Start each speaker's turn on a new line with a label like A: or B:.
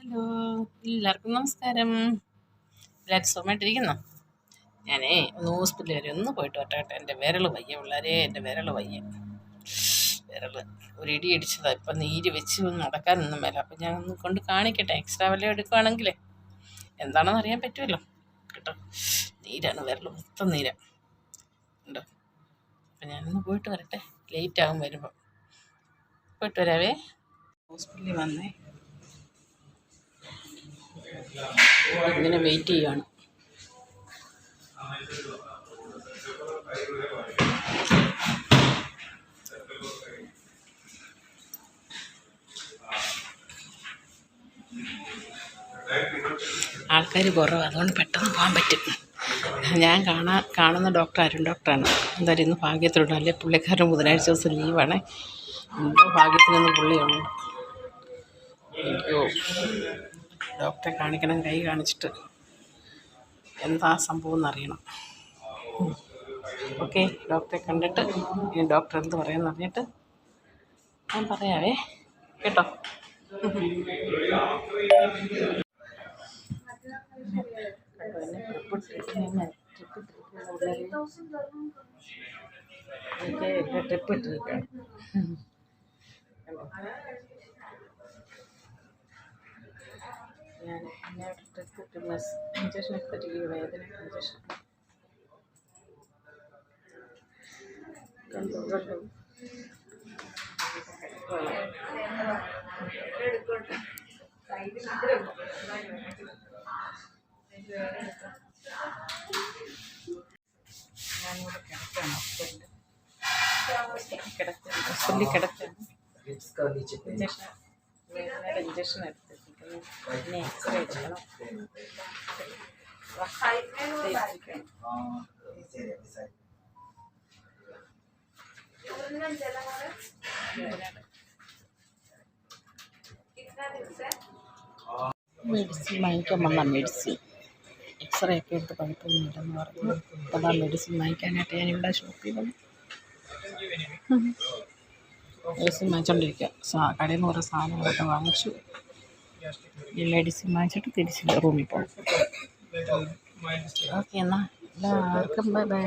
A: Hello, എല്ലാവർക്കും നമസ്കാരം. എല്ലാവരും സുഖമായിട്ടിരിക്കുന്നോ? ഞാനേ ഒന്ന് ഹോസ്പിറ്റലിൽ വരെ ഒന്ന് പോയിട്ട് വരട്ടെ. എൻ്റെ വിരൽ വയ്യ പിള്ളേരെ, എൻ്റെ വിരൽ വയ്യ. വിരൽ ഒരു ഇടി അടിച്ചതാണ്. ഇപ്പം നീര് വെച്ച് നടക്കാനൊന്നും മേല. അപ്പം ഞാൻ ഒന്ന് കൊണ്ട് കാണിക്കട്ടെ. എക്സ്ട്രാ വല്ലതും എടുക്കുകയാണെങ്കിലേ എന്താണെന്ന് അറിയാൻ പറ്റുമല്ലോ കേട്ടോ. നീരാണ്, വിരൽ മൊത്തം നീര ഉണ്ടോ. അപ്പം ഞാനൊന്ന് പോയിട്ട് വരട്ടെ. ലേറ്റ് ആകും വരുമ്പം. പോയിട്ട് വരാവേ. ഹോസ്പിറ്റലിൽ വന്നേ, ഇങ്ങനെ വെയിറ്റ് ചെയ്യുകയാണ്. ആൾക്കാർ കുറവ്, അതുകൊണ്ട് പെട്ടെന്ന് പോകാൻ പറ്റും. ഞാൻ കാണുന്ന ഡോക്ടർ അരുൺ ഡോക്ടറാണ്. എന്തായാലും ഇന്ന് ഭാഗ്യത്തിലുണ്ട്. അല്ലെ പുള്ളിക്കാരൻ ബുധനാഴ്ച ദിവസം ലീവാണ്. എന്തോ ഭാഗ്യത്തിനൊന്ന് പുള്ളിയുണ്ട്. അയ്യോ, ഡോക്ടറെ കാണിക്കണം. കൈ കാണിച്ചിട്ട് എന്താ സംഭവം എന്നറിയണം. ഓക്കെ, ഡോക്ടറെ കണ്ടിട്ട് ഈ ഡോക്ടർ എന്ത് പറയുമെന്ന് അറിഞ്ഞിട്ട് ഞാൻ പറയാവേ കേട്ടോ. ട്രിപ്പ് ഇട്ടിരിക്കുകയാണ്. ഞാൻ എന്നെ ട്രിപ്പ് ഇട്ട് ഇഞ്ചക്ഷൻ എടുത്തിട്ടില്ല, വേദന ഇഞ്ചക്ഷൻ കണ്ടു. ഞാനിവിടെ കിടക്കുകയാണ്. ഹോസ്പിറ്റലിൽ കിടക്കുകയാണ്. വേദനയുടെ ഇഞ്ചക്ഷൻ എടുത്തിരിക്കുന്നു. പിന്നെ എക്സ്റേ എടുക്കണം. മെഡിസിൻ വാങ്ങിക്കാൻ വന്ന മെഡിസിൻ എക്സ്റേ ഒക്കെ എടുത്ത് കുഴപ്പമൊന്നുമില്ലെന്ന് പറഞ്ഞു. അപ്പോൾ ആ മെഡിസിൻ വാങ്ങിക്കാനായിട്ട് ഞാനിവിടെ ഷോപ്പിൽ വന്നു. മെഡിസിൻ വാങ്ങിച്ചോണ്ടിരിക്കുക. കടയിൽ നിന്ന് കുറേ സാധനങ്ങളൊക്കെ വാങ്ങിച്ചു. ഈ മെഡിസിൻ വാങ്ങിച്ചിട്ട് തിരിച്ച് റൂമിൽ പോകും. ഓക്കെ, എന്നാൽ എല്ലാവർക്കും ബൈ ബൈ.